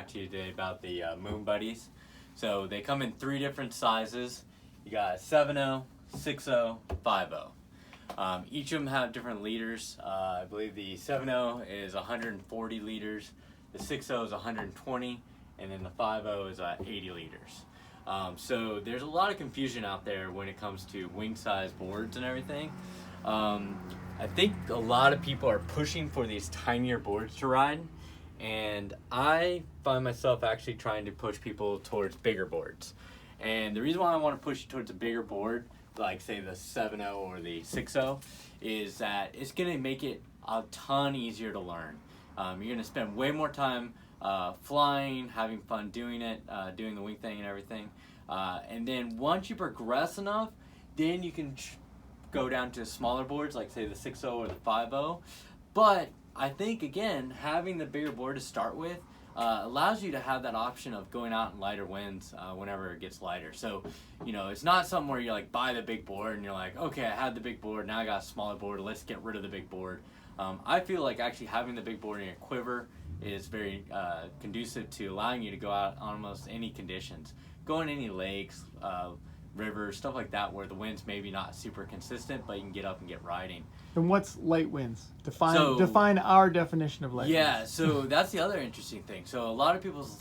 to you today about the Moon Buddies. So they come in 3 different sizes. You got 7.0, 6.0, 5.0. Each of them have different liters. I believe the 7.0 is 140 liters, the 6.0 is 120, and then the 5.0 is 80 liters. So there's a lot of confusion out there when it comes to wing size boards and everything. I think a lot of people are pushing for these tinier boards to ride, and I find myself actually trying to push people towards bigger boards. And the reason why I want to push you towards a bigger board, like say the 7.0 or the 6.0, is that it's going to make it a ton easier to learn. You're going to spend way more time flying, having fun doing it, doing the wing thing and everything. And then once you progress enough, then you can go down to smaller boards like say the 6.0 or the 5.0. But I think again, having the bigger board to start with allows you to have that option of going out in lighter winds whenever it gets lighter. So, you know, it's not something where you like buy the big board and you're like, okay, I had the big board, now I got a smaller board, let's get rid of the big board. I feel like actually having the big board in your quiver is very conducive to allowing you to go out on almost any conditions. Go in any lakes, rivers, stuff like that where the wind's maybe not super consistent, but you can get up and get riding. And what's light winds? Define our definition of light winds. Yeah, so that's the other interesting thing. So a lot of people's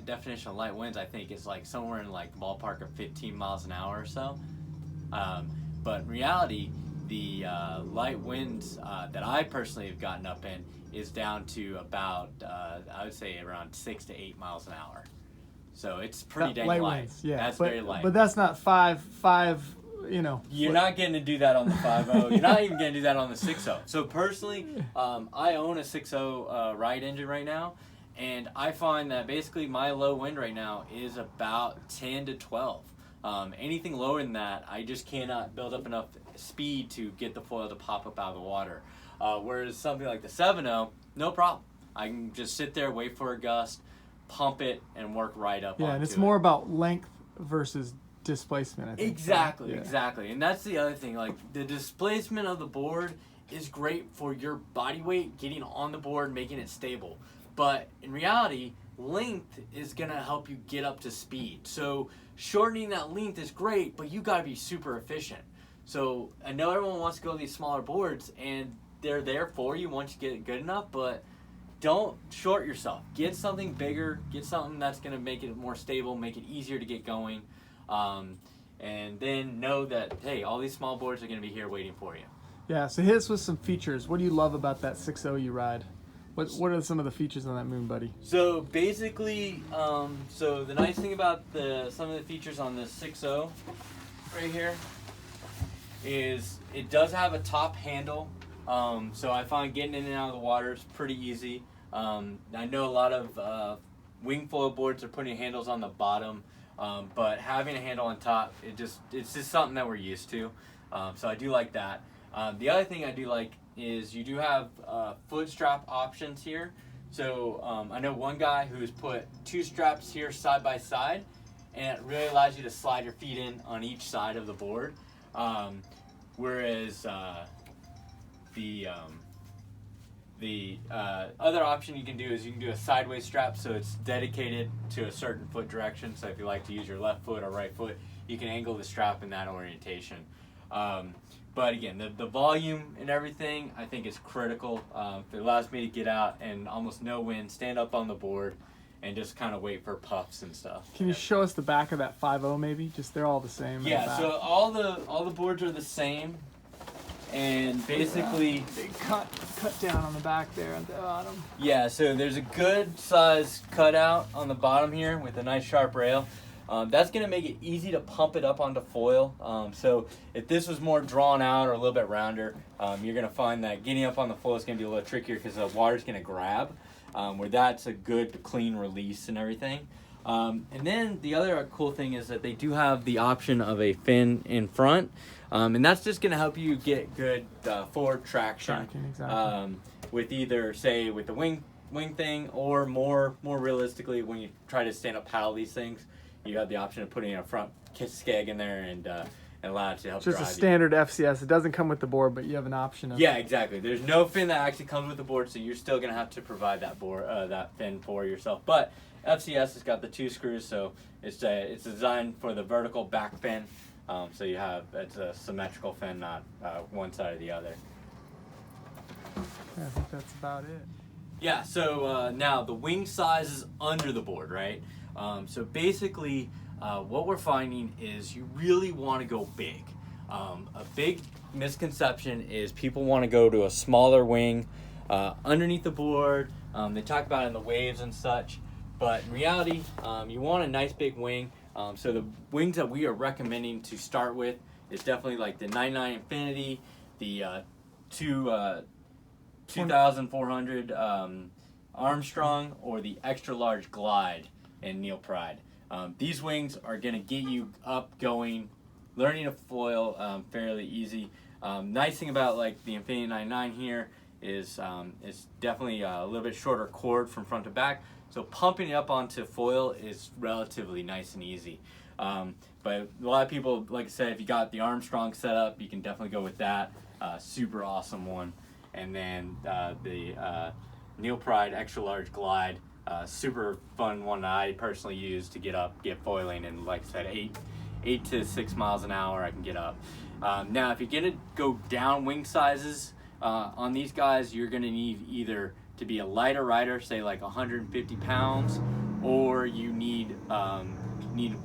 definition of light winds, I think, is like somewhere in like the ballpark of 15 miles an hour or so. But in reality, the light winds that I personally have gotten up in is down to about, I would say around 6 to 8 miles an hour. So it's pretty dang light. Winds, yeah. That's very light. But that's not five, you know. You're not getting to do that on the 5.0. You're not even going to do that on the 6.0. So personally, I own a 6.0 ride engine right now, and I find that basically my low wind right now is about 10 to 12. Anything lower than that, I just cannot build up enough speed to get the foil to pop up out of the water. Whereas something like the 7.0, no problem. I can just sit there, wait for a gust, pump it, and work right up onto it. Yeah, and it's more about length versus displacement, I think. Exactly, yeah. Exactly. And that's the other thing. Like, the displacement of the board is great for your body weight getting on the board, making it stable. But in reality, length is going to help you get up to speed. So shortening that length is great, but you got to be super efficient. So I know everyone wants to go to these smaller boards, and they're there for you once you get it good enough, but don't short yourself. Get something bigger. Get something that's going to make it more stable, make it easier to get going. And then know that, hey, all these small boards are going to be here waiting for you. Yeah, so hit us with some features. What do you love about that 6.0 you ride? What are some of the features on that Moon Buddy? So basically, so the nice thing about some of the features on the 6.0 right here is it does have a top handle. So I find getting in and out of the water is pretty easy. I know a lot of WingFoil boards are putting handles on the bottom, but having a handle on top, it's just something that we're used to. So I do like that. The other thing I do like is you do have foot strap options here. So I know one guy who's put 2 straps here side by side, and it really allows you to slide your feet in on each side of the board. Whereas the other option you can do is you can do a sideways strap, so it's dedicated to a certain foot direction. So if you like to use your left foot or right foot, you can angle the strap in that orientation. But again, the volume and everything, I think is critical. It allows me to get out and almost no wind, stand up on the board, and just kind of wait for puffs and stuff. Can you show us the back of that 5.0 maybe? Just they're all the same. Yeah, so all the boards are the same. And basically, big cut down on the back there at the bottom. Yeah, so there's a good size cutout on the bottom here with a nice sharp rail. That's going to make it easy to pump it up onto foil. So if this was more drawn out or a little bit rounder, you're going to find that getting up on the foil is going to be a little trickier because the water's going to grab, where that's a good clean release and everything. And then the other cool thing is that they do have the option of a fin in front. And that's just going to help you get good forward traction, exactly. With either, say, with the wing thing, or more realistically, when you try to stand up paddle these things, you have the option of putting a front skeg in there and allow it to help drive you. Just a standard FCS. It doesn't come with the board, but you have an option of... Yeah, exactly. There's no fin that actually comes with the board, so you're still going to have to provide that fin for yourself. But FCS has got the 2 screws, so it's designed for the vertical back fin. So it's a symmetrical fin, not one side or the other. I think that's about it. Yeah, so now the wing size is under the board, right? So basically, what we're finding is you really want to go big. A big misconception is people want to go to a smaller wing underneath the board. They talk about it in the waves and such, but in reality, you want a nice big wing. So the wings that we are recommending to start with is definitely like the 99 Infinity, the 2400 Armstrong, or the extra large Glide in Neil Pride. These wings are going to get you up, going, learning to foil fairly easy. Nice thing about like the Infinity 99 here is it's definitely a little bit shorter cord from front to back, so pumping it up onto foil is relatively nice and easy. But a lot of people, like I said, if you got the Armstrong set up, you can definitely go with that. Super awesome one. And then the Neil Pride extra large Glide, super fun one that I personally use to get foiling, and like I said, 8 to 6 miles an hour I can get up. Now if you're gonna go down wing sizes on these guys, you're gonna need either to be a lighter rider, say like 150 pounds, or you need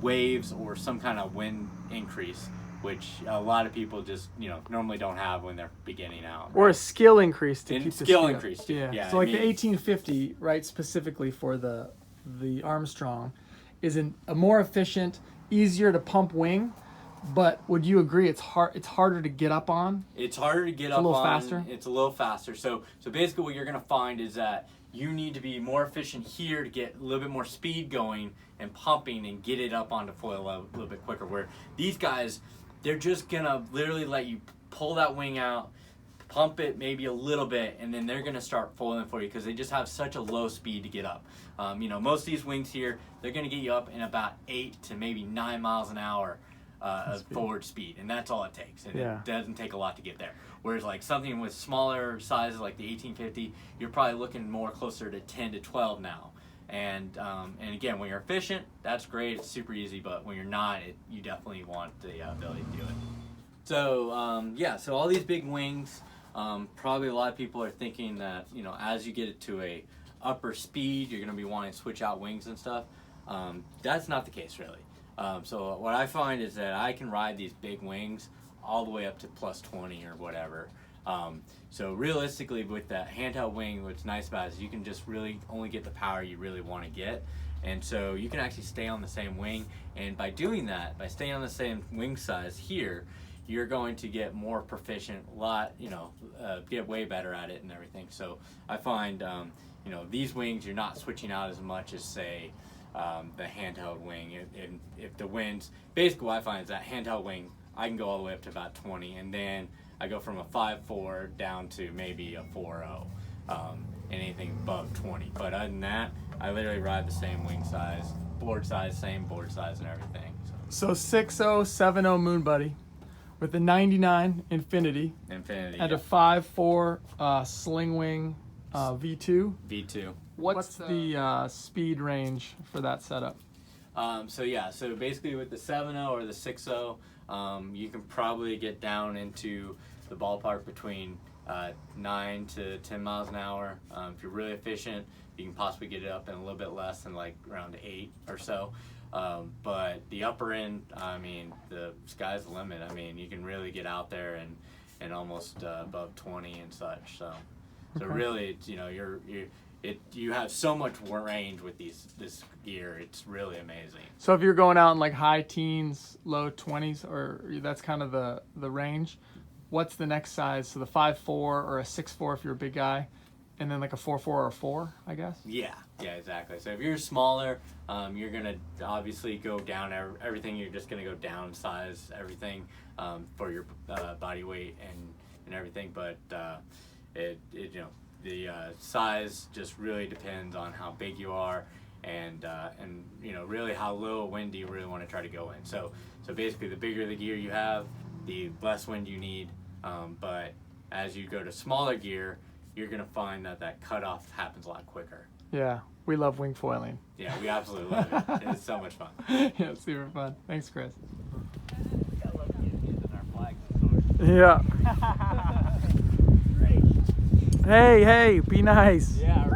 waves or some kind of wind increase, which a lot of people just normally don't have when they're beginning out. Or a skill increase to keep the skill speed increase up. too. Yeah. So like the 1850, right, specifically for the Armstrong, is a more efficient, easier to pump wing. But would you agree it's harder to get up on? It's harder to get up on. A little faster? It's a little faster. So basically what you're going to find is that you need to be more efficient here to get a little bit more speed going and pumping and get it up onto foil a little bit quicker. Where these guys, they're just going to literally let you pull that wing out, pump it maybe a little bit, and then they're going to start foiling for you because they just have such a low speed to get up. Most of these wings here, they're going to get you up in about 8 to maybe 9 miles an hour of forward speed, and that's all it takes, and it doesn't take a lot to get there. Whereas like something with smaller sizes like the 1850, you're probably looking more closer to 10 to 12 now. And again, when you're efficient, that's great, it's super easy, but when you're not, you definitely want the ability to do it. So so all these big wings, probably a lot of people are thinking that as you get it to a upper speed, you're going to be wanting to switch out wings and stuff. That's not the case really. So what I find is that I can ride these big wings all the way up to plus 20 or whatever. So realistically, with that handheld wing, what's nice about it is you can just really only get the power you really want to get. And so you can actually stay on the same wing. And by doing that, by staying on the same wing size here, you're going to get more proficient, get way better at it and everything. So I find, these wings, you're not switching out as much as, say, the handheld wing. If the winds, basically what I find is that handheld wing, I can go all the way up to about 20, and then I go from a 5.4 down to maybe a 4.0, and anything above 20. But other than that, I literally ride the same wing size, same board size and everything. So 6.0, 7.0 Moon Buddy with the 99 Infinity. And a 5.4 slingwing V2. V2. What's the speed range for that setup? So basically with the 7.0 or the 6.0, you can probably get down into the ballpark between 9 to 10 miles an hour. If you're really efficient, you can possibly get it up in a little bit less than like around 8 or so. But the upper end, the sky's the limit. You can really get out there and almost above 20 and such. So really, you have so much range with this gear. It's really amazing. So if you're going out in like high teens, low 20s, or that's kind of the range, what's the next size? So the 5.4 or a 6.4 if you're a big guy, and then like a 4.4 or a 4, I guess? Yeah, exactly. So if you're smaller, you're going to obviously go down everything. You're just going to go down size everything for your body weight and everything. But the size just really depends on how big you are and really how low wind do you really want to try to go in. So basically the bigger the gear you have, the less wind you need. But as you go to smaller gear, you're going to find that cutoff happens a lot quicker. Yeah, we love wing foiling. Yeah, we absolutely love it. It's so much fun. Yeah, super fun. Thanks, Chris. I love using our flags. Yeah. Hey, be nice. Yeah,